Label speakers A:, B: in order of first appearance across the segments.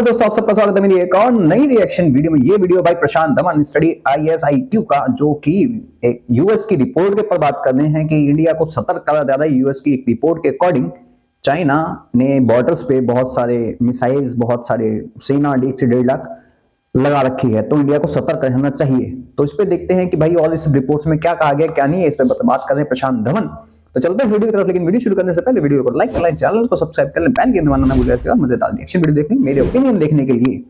A: Hello दोस्तों, आप सबका स्वागत है मेरी एक और नई रिएक्शन वीडियो में। ये वीडियो भाई प्रशांत धवन स्टडी ISIQ का, जो कि एक यूएस की रिपोर्ट के ऊपर बात कर रहे हैं कि इंडिया को सतर्क करा जा रहा है। यूएस की एक रिपोर्ट के अकॉर्डिंग चाइना ने बॉर्डर्स पे बहुत सारे मिसाइल्स, बहुत सारे सेना 1 से 1.5 लाख लगा रखी है, तो इंडिया को सतर्क रहना चाहिए। तो इस पे देखते हैं कि भाई और इस रिपोर्ट्स में क्या कहा गया क्या नहीं है, इस पर बात कर रहे हैं प्रशांत धवन। तो चलते हैं वीडियो की तरफ, लेकिन वीडियो शुरू करने से पहले वीडियो को लाइक कर लें, चैनल को सब्सक्राइब कर लें, बेल के दबाना ना भूलें और मजेदार रिएक्शन वीडियो देखने, मेरे ओपिनियन देखने के लिए।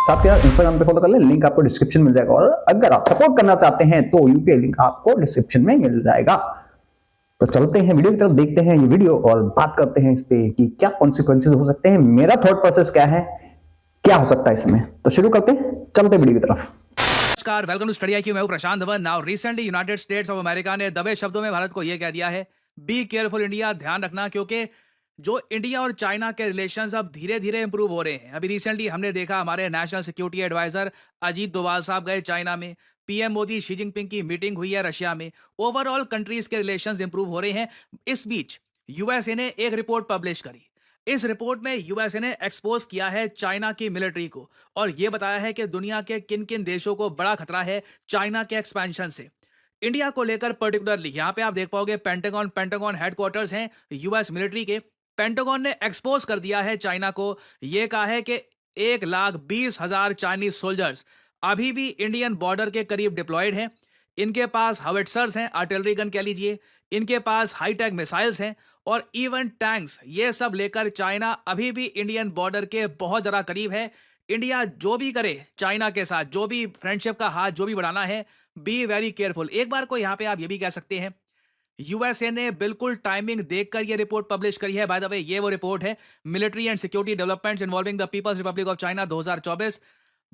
A: साथ ही इंस्टाग्राम पे फॉलो कर लें, लिंक आपको डिस्क्रिप्शन मिल जाएगा। और अगर आप सपोर्ट करना चाहते हैं तो यूपीआई लिंक आपको डिस्क्रिप्शन में मिल जाएगा। तो चलते हैं वीडियो की तरफ, देखते हैं ये वीडियो और बात करते हैं इस पे कि क्या कॉन्सिक्वेंसेज हो सकते हैं, मेरा थॉट प्रोसेस क्या है, क्या हो सकता है इसमें। तो शुरू करते हैं, चलते वीडियो की तरफ।
B: नमस्कार, वेलकम टू स्टडी IQ। मैं हूं Prashant Dhawan. Now recently United States of America ने दबे शब्दों में भारत को यह कह दिया है, बी केयरफुल इंडिया, ध्यान रखना, क्योंकि जो इंडिया और चाइना के रिलेशंस अब धीरे धीरे इंप्रूव हो रहे हैं। अभी रिसेंटली हमने देखा, हमारे national security adviser Ajit Doval साहब गए चाइना में, पीएम मोदी शी जिनपिंग की मीटिंग हुई है रशिया में। ओवरऑल कंट्रीज के रिलेशंस इंप्रूव हो रहे हैं। इस बीच यूएसए ने एक रिपोर्ट पब्लिश करी। इस रिपोर्ट में यूएसए ने एक्सपोज किया है चाइना की मिलिट्री को और यह बताया है कि दुनिया के किन किन देशों को बड़ा खतरा है चाइना के एक्सपेंशन से। इंडिया को लेकर पर्टिकुलरली यहां पे आप देख पाओगे पेंटागन हेडक्वार्टर्स हैं यूएस मिलिट्री के। पेंटागन ने एक्सपोज कर दिया है चाइना को, यह कहा है कि 1,20,000 चाइनीज सोल्जर्स अभी भी इंडियन बॉर्डर के करीब डिप्लॉयड हैं। इनके पास हवेट्सर्स हैं, आर्टिलरी गन कह लीजिए, इनके पास हाईटेक मिसाइल्स हैं और इवन टैंक्स। ये सब लेकर चाइना अभी भी इंडियन बॉर्डर के बहुत ज्यादा करीब है। इंडिया जो भी करे चाइना के साथ, जो भी फ्रेंडशिप का हाथ जो भी बढ़ाना है, बी वेरी केयरफुल। एक बार को यहां पे आप ये भी कह सकते हैं, यूएसए ने बिल्कुल टाइमिंग देखकर ये रिपोर्ट पब्लिश करी है। बाय द वे, ये वो रिपोर्ट है, military and security developments involving the People's Republic of China 2024।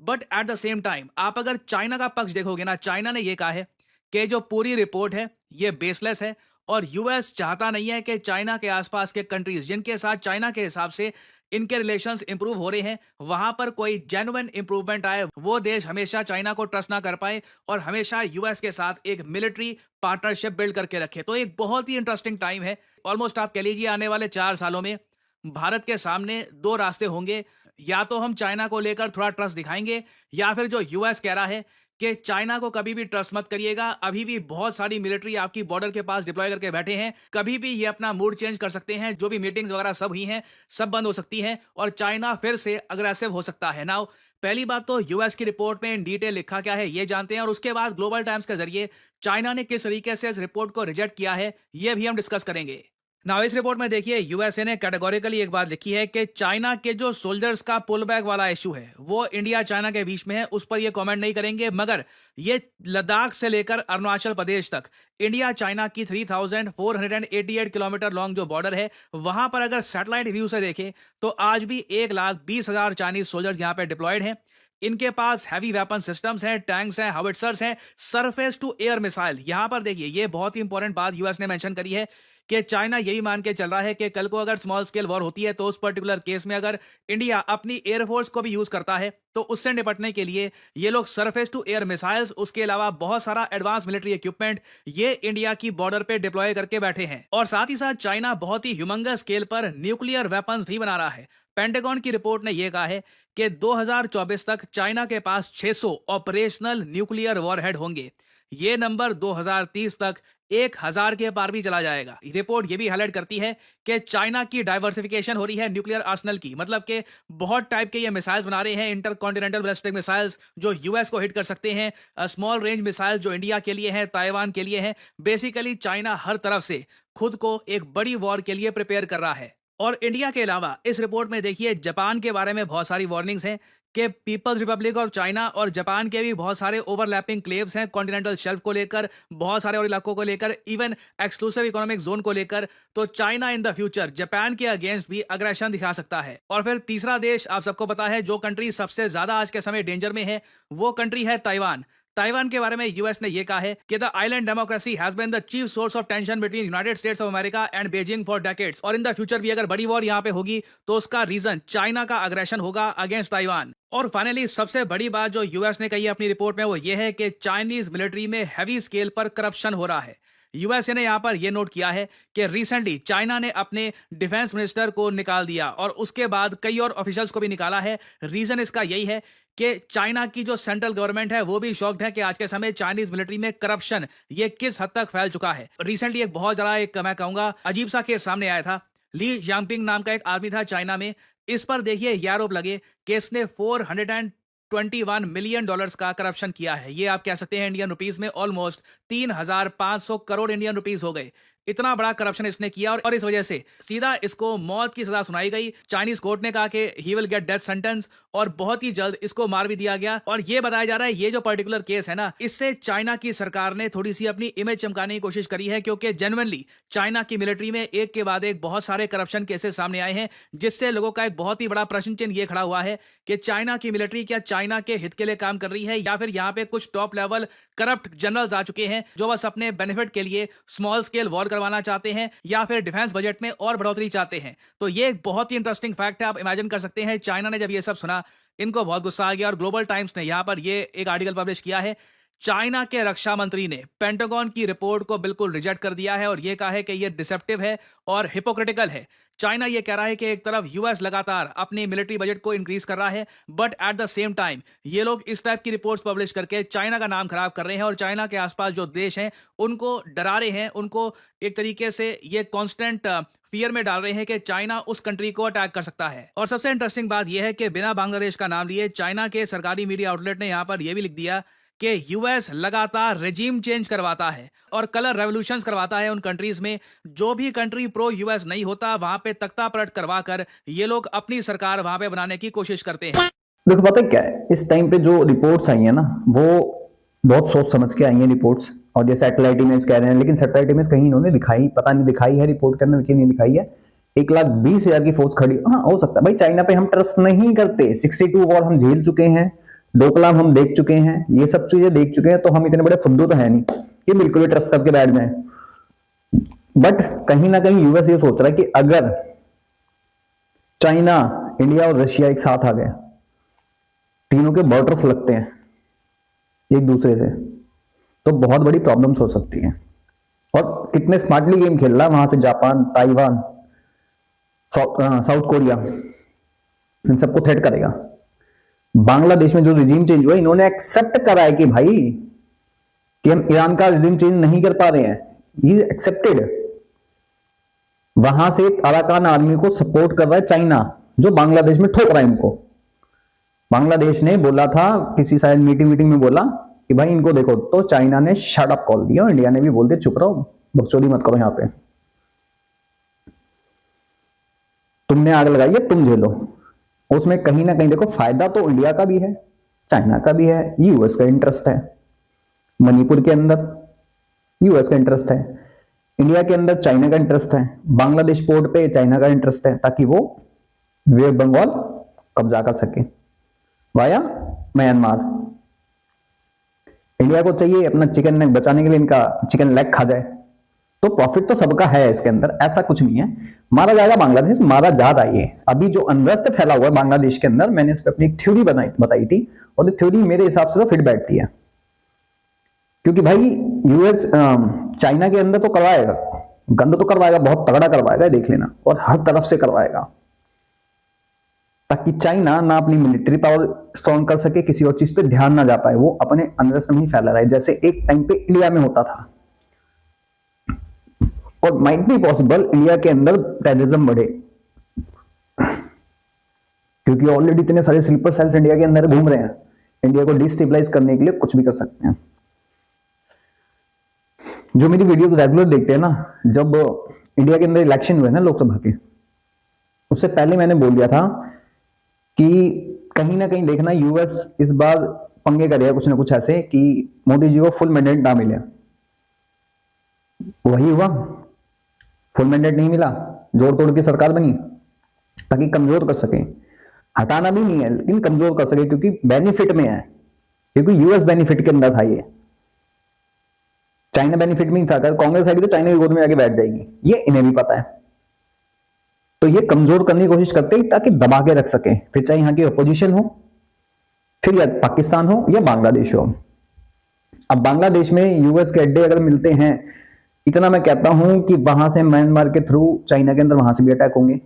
B: But at the same time आप अगर चाइना का पक्ष देखोगे ना, चाइना ने ये कहा है कि जो पूरी रिपोर्ट है ये बेसलेस है और यूएस चाहता नहीं है कि चाइना के आसपास के कंट्रीज जिनके साथ चाइना के हिसाब से इनके रिलेशंस इंप्रूव हो रहे हैं, वहां पर कोई जेन्युइन इंप्रूवमेंट आए। वो देश हमेशा चाइना को ट्रस्ट ना कर पाए और हमेशा यूएस के साथ एक मिलिट्री पार्टनरशिप बिल्ड करके रखे। तो एक बहुत ही इंटरेस्टिंग टाइम है। ऑलमोस्ट आप कह लीजिए आने वाले 4 सालों में भारत के सामने 2 रास्ते होंगे। या तो हम चाइना को लेकर थोड़ा ट्रस्ट दिखाएंगे, या फिर जो यूएस कह रहा है कि चाइना को कभी भी ट्रस्ट मत करिएगा, अभी भी बहुत सारी मिलिट्री आपकी बॉर्डर के पास डिप्लॉय करके बैठे हैं, कभी भी ये अपना मूड चेंज कर सकते हैं। जो भी मीटिंग्स वगैरह सब हुई हैं, सब बंद हो सकती हैं और चाइना फिर से अग्रेसिव हो सकता है। नाउ पहली बात तो यूएस की रिपोर्ट में इन डिटेल लिखा क्या है ये जानते हैं, और उसके बाद ग्लोबल टाइम्स के जरिए चाइना ने किस तरीके से इस रिपोर्ट को रिजेक्ट किया है ये भी हम डिस्कस करेंगे। नाउ इस रिपोर्ट में देखिए, यूएसए ने कैटेगोरिकली एक बात लिखी है कि चाइना के जो सोल्जर्स का पुल बैक वाला इशू है वो इंडिया चाइना के बीच में है, उस पर ये कमेंट नहीं करेंगे। मगर ये लद्दाख से लेकर अरुणाचल प्रदेश तक इंडिया चाइना की 3,488 किलोमीटर लॉन्ग जो बॉर्डर है, वहां पर अगर सैटेलाइट व्यू से देखें तो आज भी 1,20,000 चाइनीज सोल्जर्स यहां पे डिप्लॉयड हैं। इनके पास हैवी वेपन सिस्टम्स हैं, टैंक्स हैं, हॉविट्जर्स हैं, सरफेस टू एयर मिसाइल। यहां पर देखिए, ये बहुत ही इंपॉर्टेंट बात यूएस ने मेंशन करी है कि चाइना यही मान के चल रहा है कि कल को अगर स्मॉल स्केल वॉर होती है तो उस पर्टिकुलर केस में अगर इंडिया अपनी एयरफोर्स को भी यूज करता है तो उससे निपटने के लिए ये लोग सरफेस टू एयर मिसाइल्स, उसके अलावा बहुत सारा एडवांस मिलिट्री इक्विपमेंट ये इंडिया की बॉर्डर पे डिप्लॉय करके बैठे हैं। और साथ ही साथ चाइना बहुत ही ह्यूमंगस स्केल पर न्यूक्लियर वेपन्स भी बना रहा है। पेंटागन की रिपोर्ट ने यह कहा है कि 2024 तक चाइना के पास 600 ऑपरेशनल न्यूक्लियर वॉरहेड होंगे। ये नंबर 2030 तक 1,000 के पार भी चला जाएगा। रिपोर्ट ये भी हाईलाइट करती है कि चाइना की डाइवर्सिफिकेशन हो रही है न्यूक्लियर आर्सनल की, मतलब कि बहुत टाइप के ये मिसाइल्स बना रहे हैं। इंटरकॉन्टिनेंटल बैलिस्टिक मिसाइल्स जो यूएस को हिट कर सकते हैं, स्मॉल रेंज मिसाइल्स जो इंडिया के लिए हैं, ताइवान के लिए हैं। बेसिकली चाइना हर तरफ से खुद को एक बड़ी वॉर के लिए प्रिपेयर कर रहा है। और इंडिया के अलावा इस रिपोर्ट में देखिए, जापान के बारे में बहुत सारी वार्निंग्स हैं कि पीपल्स रिपब्लिक ऑफ चाइना और जापान के भी बहुत सारे ओवरलैपिंग क्लेव्स हैं कॉन्टिनेंटल शेल्फ को लेकर, बहुत सारे और इलाकों को लेकर, इवन एक्सक्लूसिव इकोनॉमिक जोन को लेकर। तो China in the future Japan के अगेंस्ट भी अग्रेशन दिखा सकता है। और फिर तीसरा देश आप सबको पता है, जो कंट्री सबसे ज्यादा आज के समय डेंजर में है, वो कंट्री है ताइवान। ताइवान के बारे में यूएस ने यह कहा है कि the island democracy has been the chief source of tension between United States of America and Beijing for decades. और इन द फ्यूचर भी अगर बड़ी वॉर यहां पे होगी तो उसका रीजन चाइना का अग्रेशन होगा अगेंस्ट ताइवान। और फाइनली सबसे बड़ी बात जो यूएस ने कही अपनी रिपोर्ट में वो ये है कि चाइनीज मिलिट्री में हैवी स्केल पर करप्शन हो रहा है। यूएसए ने यहां पर यह नोट किया है कि रिसेंटली चाइना ने अपने डिफेंस मिनिस्टर को निकाल दिया और उसके बाद कई और ऑफिशियल्स को भी निकाला है। रीजन इसका यही है कि चाइना की जो सेंट्रल गवर्नमेंट है वो भी शॉक्ड है कि आज के समय चाइनीज मिलिट्री में करप्शन ये किस हद तक फैल चुका है। रिसेंटली एक बहुत बड़ा एक मैं कहूंगा अजीब सा केस सामने आया था। ली यांगपिंग नाम का एक आदमी था चाइना में। इस पर देखिए ये आरोप लगे कि इसने $421 मिलियन का करप्शन किया है। ये आप कह सकते हैं इंडियन रुपीस में ऑलमोस्ट 3,500 करोड़ इंडियन रुपीस हो गए। इतना बड़ा करप्शन इसने किया और इस वजह से सीधा इसको मौत की सजा सुनाई गई। चाइनीज कोर्ट ने कहा कि he will get death sentence और बहुत ही जल्द इसको मार भी दिया गया। और ये बताया जा रहा है ये जो पर्टिकुलर केस है ना, इससे चाइना की सरकार ने थोड़ी सी अपनी इमेज चमकाने की कोशिश करी है, क्योंकि जेन्युइनली चाइना की मिलिट्री में एक के बाद एक बहुत सारे करप्शन केसेस सामने आए हैं, जिससे लोगों का एक बहुत ही बड़ा प्रश्न चिन्ह ये खड़ा हुआ है कि चाइना की मिलिट्री क्या चाइना के हित के लिए काम कर रही है या फिर यहाँ पे कुछ टॉप लेवल करप्ट जनरल्स आ चुके हैं जो बस अपने बेनिफिट के लिए स्मॉल स्केल वॉर करवाना चाहते हैं या फिर डिफेंस बजट में और बढ़ोतरी चाहते हैं। तो ये एक बहुत ही इंटरेस्टिंग फैक्ट है। आप इमेजिन कर सकते हैं चाइना ने जब ये सब सुना इनको बहुत गुस्सा आ गया और ग्लोबल टाइम्स ने यहाँ पर ये एक आर्टिकल पब्लिश किया है। चाइना के रक्षा मंत्री ने पेंटागन की रिपोर्ट को बिल्कुल रिजेक्ट कर दिया है और यह कहा है कि यह डिसेप्टिव है और हिपोक्रिटिकल है। चाइना यह कह रहा है कि एक तरफ यूएस लगातार अपनी मिलिट्री बजट को इंक्रीज कर रहा है, but at the same time ये लोग इस टाइप की रिपोर्ट्स पब्लिश करके चाइना का नाम खराब कर रहे हैं और चाइना के आसपास जो देश हैं उनको डरा रहे हैं, उनको एक तरीके से ये कांस्टेंट फियर में डाल रहे हैं कि चाइना उस कंट्री को अटैक कर सकता है। और सबसे इंटरेस्टिंग बात यह है कि बिना बांग्लादेश का नाम लिए चाइना के सरकारी मीडिया आउटलेट ने यहां पर यह भी लिख दिया कि यूएस लगातार रेजिम चेंज करवाता है और कलर रेवोल्यूशंस करवाता है उन कंट्रीज में। जो भी कंट्री प्रो यूएस नहीं होता वहां पे तख्ता पलट करवा कर ये लोग अपनी सरकार वहां पे बनाने की कोशिश करते हैं।
A: देखो पता है क्या है, इस टाइम पे जो रिपोर्ट्स आई है ना वो बहुत सोच समझ के आई है रिपोर्ट्स, और ये सैटेलाइट इमेज कह रहे हैं, लेकिन सैटेलाइट इमेज कहीं इन्होंने दिखाई, पता नहीं दिखाई है रिपोर्ट के अंदर कि नहीं दिखाई है। 1,20,000 की फौज खड़ी, हाँ हो सकता है भाई, चाइना पे हम ट्रस्ट नहीं करते, 62 वॉर हम झेल चुके हैं, डोकलाम हम देख चुके हैं, ये सब चीजें देख चुके हैं, तो हम इतने बड़े फुद्दू तो है नहीं कि बिल्कुल ही ट्रस्ट करके बैठ जाएं। बट कहीं ना कहीं यूएस ये सोच रहा है कि अगर चाइना, इंडिया और रशिया एक साथ आ गए, तीनों के बॉर्डर्स लगते हैं एक दूसरे से, तो बहुत बड़ी प्रॉब्लम्स हो सकती हैं। और कितने स्मार्टली गेम खेल रहा है वहां से जापान, ताइवान, साउथ कोरिया, इन सबको थ्रेट करेगा। बांग्लादेश में जो रिजीम चेंज हुआ, इन्होंने एक्सेप्ट करा है कि भाई कि हम ईरान का रिजीम चेंज नहीं कर पा रहे हैं, ये एक्सेप्टेड। वहां से अराकान आर्मी को सपोर्ट कर रहा है चाइना, जो बांग्लादेश में ठोक रहा है इनको। बांग्लादेश ने बोला था किसी शायद मीटिंग में बोला कि भाई इनको देखो, तो चाइना ने शट अप कॉल दिया, इंडिया ने भी बोल दिया चुप रहो, बकचोदी मत करो, यहां पे तुमने आग लगाई है तुम झेलो। उसमें कहीं ना कहीं देखो फायदा तो इंडिया का भी है, चाइना का भी है, यूएस का इंटरेस्ट है। मणिपुर के अंदर यूएस का इंटरेस्ट है, इंडिया के अंदर चाइना का इंटरेस्ट है, बांग्लादेश पोर्ट पे चाइना का इंटरेस्ट है, ताकि वो वेस्ट बंगाल कब्जा कर सके वाया म्यांमार। इंडिया को चाहिए अपना चिकन नेक बचाने के लिए इनका चिकन लेग खा जाए, तो प्रॉफिट तो सबका है इसके अंदर, ऐसा कुछ नहीं है। मारा जाएगा बांग्लादेश, मारा जा रहा है। अभी जो अनरेस्ट फैला हुआ है बांग्लादेश के अंदर, मैंने इस पर अपनी एक थ्योरी बताई थी, और ये थ्योरी मेरे हिसाब से तो फिट बैठती है। क्योंकि भाई यूएस चाइना के अंदर तो करवाएगा, गंद तो करवाएगा, बहुत तगड़ा करवाएगा, देख लेना, और हर तरफ से करवाएगा, ताकि चाइना ना अपनी मिलिट्री पावर स्ट्रॉन्ग कर सके, किसी और चीज पे ध्यान ना जा पाए, वो अपने अनरेस्ट में ही फैला रहा है, जैसे एक टाइम पे इंडिया में होता था। और माइट बी पॉसिबल इंडिया के अंदर टेररिज्म बढ़े, क्योंकि ऑलरेडी इतने सारे स्लीपर सेल्स इंडिया के अंदर घूम रहे हैं, इंडिया को डिस्टेबलाइज करने के लिए कुछ भी कर सकते हैं। जो मेरी वीडियो रेगुलर देखते हैं ना, जब इंडिया के अंदर इलेक्शन हुए ना लोकसभा के, उससे पहले मैंने बोल दिया था कि कहीं ना कहीं देखना यूएस इस बार पंगे करेगा कुछ ना कुछ ऐसे कि मोदी जी को फुल मैंडेट ना मिले। वही हुआ, फुल मैंडेट नहीं मिला, जोड़ तोड़ की सरकार बनी, ताकि कमजोर कर सके, हटाना भी नहीं है लेकिन कमजोर कर सके, क्योंकि बेनिफिट में है, क्योंकि यूएस बेनिफिट के अंदर था ये, चाइना बेनिफिट में नहीं था। अगर कांग्रेस आएगी तो चाइना की गोद में आके बैठ जाएगी, ये इन्हें भी पता है। तो ये कमजोर करने की कोशिश करते हैं ताकि दबा के रख सके, फिर चाहे यहां की अपोजिशन हो, फिर या पाकिस्तान हो या बांग्लादेश हो। अब बांग्लादेश में यूएस के अड्डे अगर मिलते हैं इतना मैं कहता हूं कि वहां से म्यांमार के थ्रू चाइना के अंदर वहां से भी अटैक होंगे,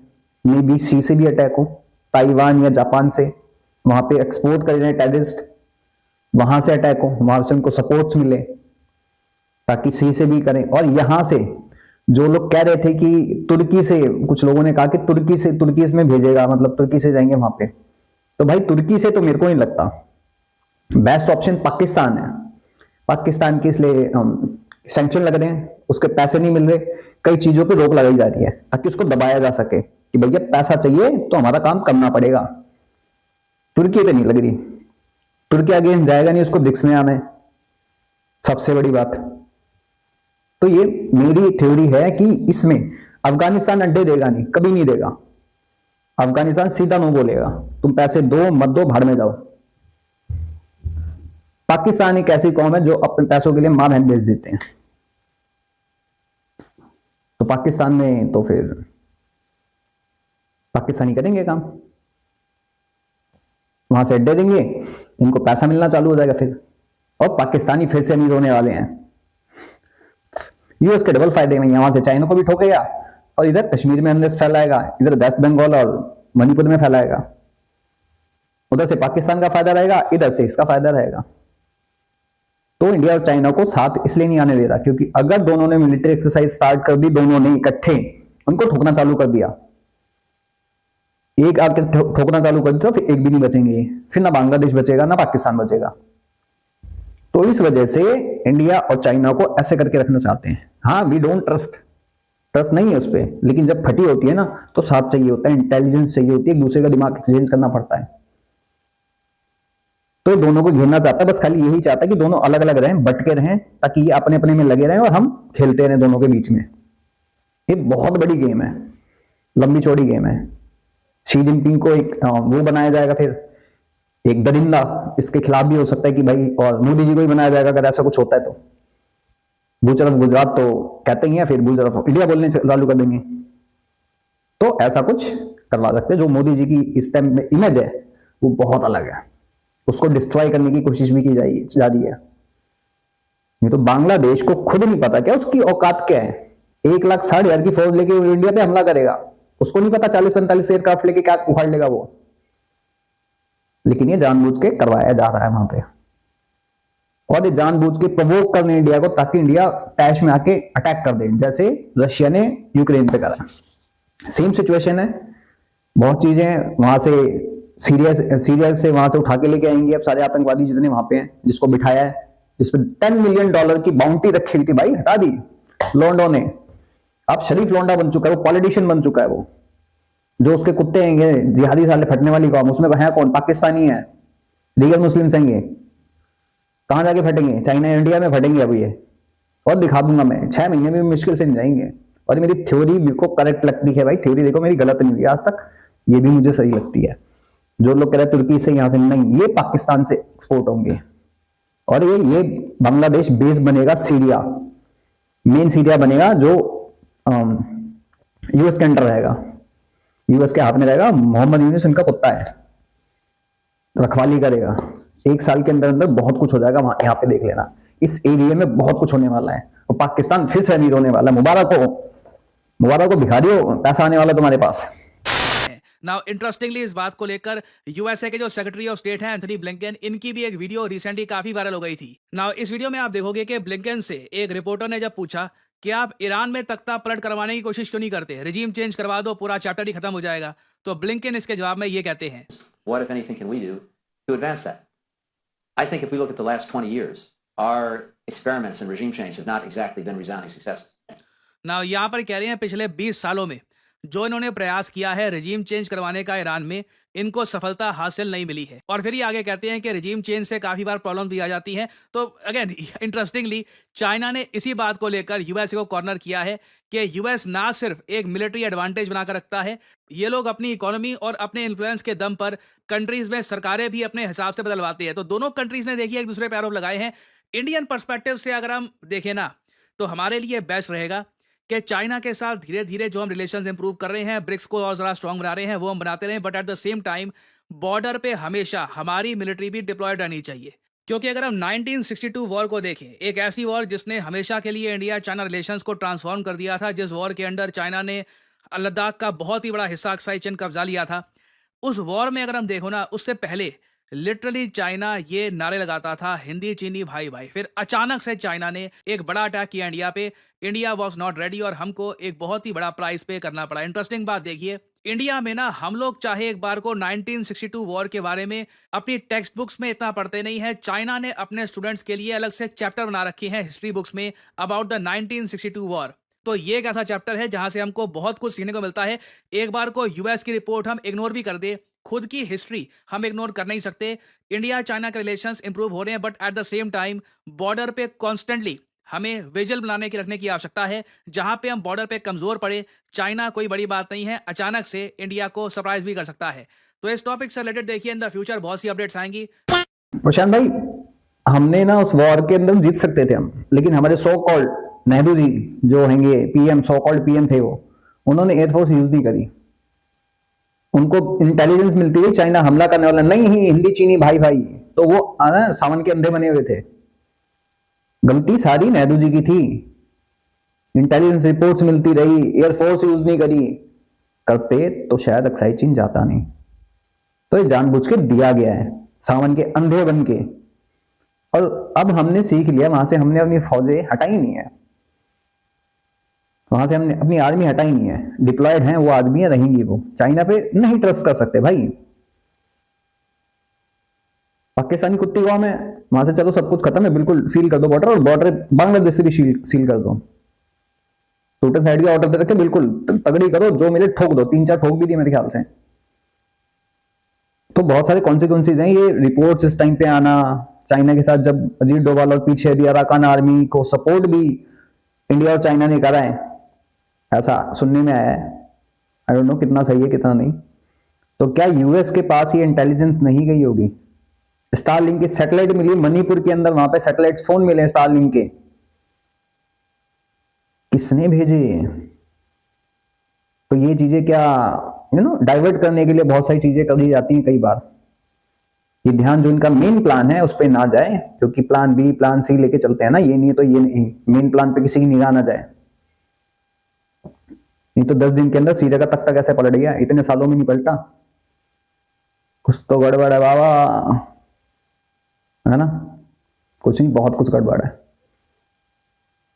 A: मे बी सी से भी अटैक हो, ताइवान या जापान से, वहां पे एक्सपोर्ट कर रहे हैं टेररिस्ट, वहां से अटैक हो, वहां से उनको सपोर्ट्स मिले ताकि सी से भी करें। और यहां से जो लोग कह रहे थे कि तुर्की से, कुछ लोगों ने कहा कि तुर्की इसमें भेजेगा, मतलब तुर्की से जाएंगे वहां पे, तो भाई तुर्की से तो मेरे को नहीं लगता। बेस्ट ऑप्शन पाकिस्तान है। पाकिस्तान के इसलिए सैंक्शन लग रहे हैं, उसके पैसे नहीं मिल रहे, कई चीजों पे रोक लगाई जा रही है ताकि उसको दबाया जा सके कि भैया पैसा चाहिए तो हमारा काम करना पड़ेगा। तुर्की पे नहीं लग रही, तुर्की अगेंस्ट जाएगा नहीं, उसको ब्रिक्स में आना है, सबसे बड़ी बात। तो ये मेरी थ्योरी है कि इसमें अफगानिस्तान अड्डे देगा नहीं, कभी नहीं देगा। अफगानिस्तान सीधा नो बोलेगा, तुम पैसे दो मत दो, भाड़ में जाओ। पाकिस्तान एक ऐसी कौम है जो अपने पैसों के लिए मां बहन बेच देते हैं, तो पाकिस्तान में तो फिर पाकिस्तानी करेंगे काम, वहां से अड्डे देंगे, इनको पैसा मिलना चालू हो जाएगा फिर, और पाकिस्तानी फिर से अमीर होने वाले हैं। यूएस के डबल फायदे में, यहां से चाइना को भी ठोकेगा और इधर कश्मीर में अनरेस्ट फैलाएगा, इधर वेस्ट बंगाल और मणिपुर में फैलाएगा। उधर से पाकिस्तान का फायदा रहेगा, इधर से इसका फायदा रहेगा। तो इंडिया और चाइना को साथ इसलिए नहीं आने दे रहा क्योंकि अगर दोनों ने मिलिट्री एक्सरसाइज स्टार्ट कर दी, दोनों ने इकट्ठे उनको ठोकना चालू कर दिया, एक आके ठोकना चालू कर दिया तो फिर एक भी नहीं बचेंगे, फिर ना बांग्लादेश बचेगा ना पाकिस्तान बचेगा। तो इस वजह से इंडिया और चाइना को ऐसे करके रखना चाहते हैं। हाँ, वी डोंट ट्रस्ट नहीं है उस पर, लेकिन जब फटी होती है ना तो साथ चाहिए होता है, इंटेलिजेंस चाहिए होती है, एक दूसरे का दिमाग एक्सचेंज करना पड़ता है। तो दोनों को घेरना चाहता है, बस खाली यही चाहता है कि दोनों अलग अलग रहें, बटके रहें, ताकि ये अपने अपने में लगे रहें और हम खेलते रहें दोनों के बीच में। ये बहुत बड़ी गेम है, लंबी चौड़ी गेम है। शी जिनपिंग को एक वो बनाया जाएगा, फिर एक दरिंदा, इसके खिलाफ भी हो सकता है कि भाई, और मोदी जी को ही बनाया जाएगा अगर ऐसा कुछ होता है तो। भूचरफ गुजरात तो कहते ही है, फिर भूचरफ इंडिया बोलने चालू कर देंगे। तो ऐसा कुछ करवा सकते हैं। जो मोदी जी की इस टाइम में इमेज है वो बहुत अलग है, उसको डिस्ट्रॉय करने की कोशिश भी की जा रही है। नहीं तो बांग्लादेश को खुद नहीं पता क्या उसकी औकात क्या है। 1,60,000 की फौज लेके इंडिया पे हमला करेगा, उसको नहीं पता 40-45 एयरक्राफ्ट लेके क्या उखाड़ लेगा वो। लेकिन ये जानबूझ के करवाया जा रहा है वहां पे, और ये जानबूझ के प्रवोक करने इंडिया को, ताकि इंडिया टैश में आके अटैक कर दे, जैसे रशिया ने यूक्रेन पे करा। सेम सिचुएशन है, बहुत चीजें वहां से सीरिया से वहां से उठा के लेके आएंगे। अब सारे आतंकवादी जितने वहां पे हैं, जिसको बिठाया है, जिसपे $10 मिलियन की बाउंटी रखी हुई थी, भाई हटा दी लोंडो ने। अब शरीफ लोंडा बन चुका है वो, पॉलिटिशियन बन चुका है वो। जो उसके कुत्ते हैं जिहादी साले फटने वाली कौम, उसमें है कौन? पाकिस्तानी है, रीगल मुस्लिम हैं। कहां जाके फटेंगे? चाइना इंडिया में फटेंगे अब ये, और दिखा दूंगा मैं, 6 महीने में मुश्किल से नहीं जाएंगे। और मेरी थ्योरी बिल्कुल करेक्ट लगती है भाई, थ्योरी देखो मेरी गलत नहीं हुई आज तक, ये भी मुझे सही लगती है। जो लोग कह रहे हैं तुर्की से, यहां से नहीं, ये पाकिस्तान से एक्सपोर्ट होंगे, और ये बांग्लादेश बेस बनेगा, सीरिया मेन सीरिया बनेगा, जो यूएस के अंडर रहेगा, यूएस के हाथ में रहेगा। मोहम्मद यूनिस उनका कुत्ता है, रखवाली करेगा। 1 साल के अंदर अंदर बहुत कुछ हो जाएगा वहां, यहाँ पे देख लेना, इस एरिया में बहुत कुछ होने वाला है, और पाकिस्तान फिर से अमीर होने वाला है। मुबारक हो भिखारी हो, पैसा आने वाला तुम्हारे पास।
B: नाउ इंटरेस्टिंगली इस बात को लेकर यूएसए के जो सेक्रेटरी ऑफ स्टेट हैं एंथनी ब्लिंकन, इनकी भी एक वीडियो रिसेंटली काफी वायरल हो गई थी। नाउ इस वीडियो में आप देखोगे कि ब्लिंकन से एक रिपोर्टर ने जब पूछा कि आप ईरान में तख्ता पलट करवाने की कोशिश क्यों नहीं करते, रिजीम चेंज करवा दो, पूरा चैप्टर ही खत्म हो जाएगा, तो ब्लिंकन इसके जवाब में ये कहते हैं,
C: What, if anything, can we do to advance that? I think if we look at the last 20 years, our experiments in regime change have not exactly been resounding successes.
B: Now यहाँ पर कह रहे हैं पिछले 20 सालों में जो इन्होंने प्रयास किया है रिजीम चेंज करवाने का ईरान में, इनको सफलता हासिल नहीं मिली है। और फिर ये आगे कहते हैं कि रिजीम चेंज से काफी बार प्रॉब्लम भी आ जाती है। तो अगेन इंटरेस्टिंगली चाइना ने इसी बात को लेकर यूएस को कॉर्नर किया है कि यूएस ना सिर्फ एक मिलिट्री एडवांटेज बनाकर रखता है, ये लोग अपनी इकोनॉमी और अपने इन्फ्लुएंस के दम पर कंट्रीज में सरकारें भी अपने हिसाब से बदलवाती है। तो दोनों कंट्रीज ने देखिए एक दूसरे पर आरोप लगाए हैं। इंडियन पर्सपेक्टिव से अगर हम देखें ना, तो हमारे लिए बेस्ट रहेगा कि चाइना के साथ धीरे धीरे जो हम रिलेशंस इंप्रूव कर रहे हैं, ब्रिक्स को और जरा स्ट्रांग बना रहे हैं, वो हम बनाते रहें, but at the same time border पे हमेशा हमारी मिलिट्री भी डिप्लॉयड रहनी चाहिए। क्योंकि अगर हम 1962 वॉर को देखें, एक ऐसी वॉर जिसने हमेशा के लिए इंडिया चाइना रिलेशंस को ट्रांसफॉर्म कर दिया था, जिस वॉर के अंडर चाइना ने लद्दाख का बहुत ही बड़ा हिस्सा अक्साई चिन कब्जा लिया था, उस वॉर में अगर हम देखो ना, उससे पहले लिटरली चाइना ये नारे लगाता था, हिंदी चीनी भाई भाई। फिर अचानक से चाइना ने एक बड़ा अटैक किया इंडिया पे। इंडिया वॉज नॉट रेडी और हमको एक बहुत ही बड़ा प्राइस पे करना पड़ा। इंटरेस्टिंग बात देखिए, इंडिया में ना हम लोग चाहे एक बार को 1962 वॉर के बारे में अपनी टेक्स्ट बुक्स में इतना पढ़ते नहीं है, चाइना ने अपने स्टूडेंट्स के लिए अलग से चैप्टर बना रखे हैं हिस्ट्री बुक्स में अबाउट द 1962 वॉर। तो ये एक ऐसा चैप्टर है जहां से हमको बहुत कुछ सीखने को मिलता है। एक बार को यूएस की रिपोर्ट हम इग्नोर भी कर दे, खुद की हिस्ट्री हम इग्नोर कर नहीं सकते। इंडिया चाइना के रिलेशंस इंप्रूव हो रहे हैं, but at the same time border पे कॉन्स्टेंटली हमें विजिल बनाने की रखने की आवश्यकता है। जहां पे हम बॉर्डर पे कमजोर पड़े, चाइना कोई बड़ी बात नहीं है, अचानक से इंडिया को सरप्राइज भी कर सकता है। तो इस टॉपिक से रिलेटेड देखिए इन द फ्यूचर बहुत सी अपडेट्स आएंगी।
A: प्रशांत भाई, हमने ना उस वॉर के अंदर जीत सकते थे हम, लेकिन हमारे सो कॉल्ड नेहरू जी जो होंगे पीएम, सो कॉल्ड पीएम थे वो, उन्होंने एयरफोर्स यूज नहीं करी। उनको इंटेलिजेंस मिलती हुई चाइना हमला करने वाला नहीं ही, हिंदी चीनी भाई भाई, तो वो आना सावन के अंधे बने हुए थे। गलती सारी नेहरू जी की थी। इंटेलिजेंस रिपोर्ट्स मिलती रही, एयरफोर्स यूज नहीं करी, करते तो शायद अक्साई चीन जाता नहीं। तो ये जानबूझ के दिया गया है, सावन के अंधे बन के। और अब हमने सीख लिया, वहां से हमने अपनी फौजें हटाई नहीं है, वहां से हमने अपनी आर्मी हटाई नहीं है, डिप्लॉयड हैं वो आदमी रहेंगी। वो चाइना पे नहीं ट्रस्ट कर सकते भाई। पाकिस्तानी कुत्ती गांव में, वहां से चलो सब कुछ खत्म है, बिल्कुल सील कर दो बॉर्डर, और बॉर्डर बांग्लादेश से भी सील कर दो। टोटल साइड का ऑर्डर दे रखे, बिल्कुल तगड़ी करो, जो मिले ठोक दो। 3-4 ठोक भी दी मेरे ख्याल से। तो बहुत सारे कॉन्सिक्वेंसेज हैं ये रिपोर्ट्स इस टाइम पे आना। चाइना के साथ जब अजीत डोभाल और पीछे अभी अराकान आर्मी को सपोर्ट भी इंडिया और चाइना ने करा है, ऐसा सुनने में आया है। आई डोंट नो कितना सही है कितना नहीं। तो क्या यूएस के पास ये इंटेलिजेंस नहीं गई होगी? स्टारलिंक की सैटेलाइट मिली मणिपुर के अंदर, वहां पे सैटेलाइट फोन मिले स्टारलिंक के, किसने भेजे? तो ये चीजें क्या डाइवर्ट करने के लिए बहुत सारी चीजें कर दी जाती हैं कई बार। ये ध्यान जो इनका मेन प्लान है उस पर ना जाए, क्योंकि प्लान बी प्लान सी लेके चलते हैं ना, ये नहीं तो ये नहीं, मेन प्लान पे किसी की निगाह ना जाए। नहीं तो 10 दिन के अंदर सीरिया का तख्ता कैसे पलट गया, इतने सालों में नहीं पलटा। कुछ तो गड़बड़ है बाबा, है ना? कुछ नहीं, बहुत कुछ गड़बड़ है।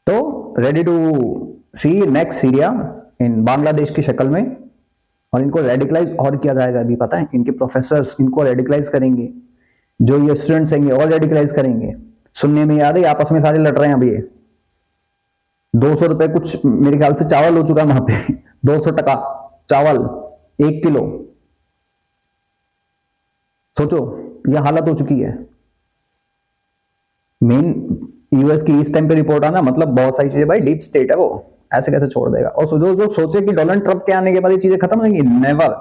A: तो ready to see next Syria in Bangladesh की शक्ल में, और इनको रेडिकलाइज और किया जाएगा। अभी पता है, इनके प्रोफेसर्स इनको रेडिकलाइज करेंगे, जो ये स्टूडेंट्स हैं और रेडिकलाइज करेंगे। सुनने में याद है आपस में सारे लड़ रहे हैं अभी। 200 रुपए कुछ मेरे ख्याल से चावल हो चुका है वहां पे। 200 टका चावल 1 किलो। सोचो यह हालत हो चुकी है। मेन यूएस की इस टाइम पे रिपोर्ट आना मतलब बहुत सारी चीजें, भाई डीप स्टेट है वो, ऐसे कैसे छोड़ देगा? और जो सोचे कि डोनाल्ड ट्रंप के आने के बाद ये चीजें खत्म होंगी, नेवर।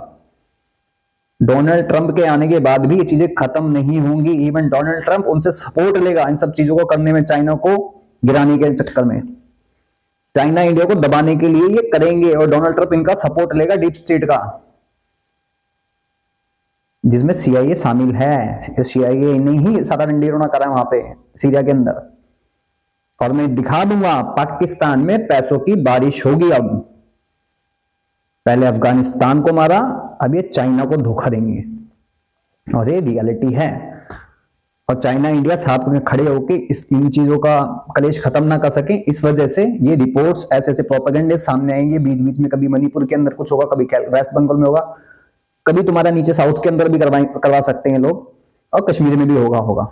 A: डोनाल्ड ट्रंप के आने के बाद भी ये चीजें खत्म नहीं होंगी। इवन डोनाल्ड ट्रंप उनसे सपोर्ट लेगा इन सब चीजों को करने में, चाइना को गिराने के चक्कर में। चाइना इंडिया को दबाने के लिए ये करेंगे, और डोनाल्ड ट्रंप इनका सपोर्ट लेगा डीप स्टेट का, जिसमें सीआईए शामिल है। सीआईए ने ही सारा रंडीरोना करा है वहां पे सीरिया के अंदर। और मैं दिखा दूंगा, पाकिस्तान में पैसों की बारिश होगी। अब पहले अफगानिस्तान को मारा, अब ये चाइना को धोखा देंगे, और ये रियलिटी है। और चाइना इंडिया साथ में खड़े होकर इन चीजों का कलेश खत्म ना कर सके, इस वजह से ये रिपोर्ट्स ऐसे ऐसे प्रोपेगेंडे सामने आएंगे बीच बीच में। कभी मणिपुर के अंदर कुछ होगा, कभी वेस्ट बंगाल में होगा, कभी तुम्हारा नीचे साउथ के अंदर भी करवा सकते हैं लोग, और कश्मीर में भी होगा।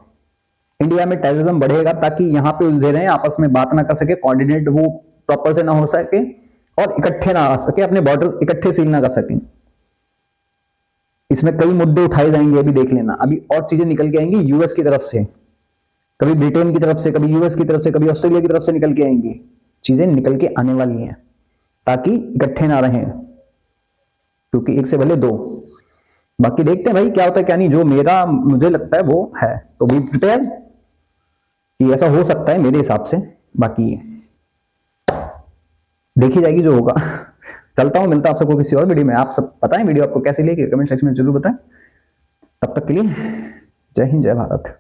A: इंडिया में टेररिज्म बढ़ेगा ताकि यहां पे उलझे रहे, आपस में बात ना कर सके, कोऑर्डिनेट वो प्रॉपर से ना हो सके, और इकट्ठे ना आ सके, अपने बॉर्डर इकट्ठे सील ना कर सकें। इसमें कई मुद्दे उठाए जाएंगे, अभी देख लेना। अभी और चीजें निकल के आएंगी यूएस की तरफ से, कभी ब्रिटेन की तरफ से, कभी यूएस की तरफ से, कभी ऑस्ट्रेलिया की तरफ से निकल के आएंगी। चीजें निकल के आने वाली हैं ताकि इकट्ठे ना रहें, क्योंकि एक से भले दो। बाकी देखते हैं भाई क्या होता है क्या नहीं। जो मुझे लगता है वो है, तो बी प्रिपेयर कि ऐसा हो सकता है मेरे हिसाब से। बाकी देखी जाएगी जो होगा। चलता हूं, मिलता हूं आप सबको किसी और वीडियो में। आप सब बताएं वीडियो आपको कैसी लगी, कमेंट सेक्शन में जरूर बताएं। तब तक के लिए जय हिंद, जय भारत।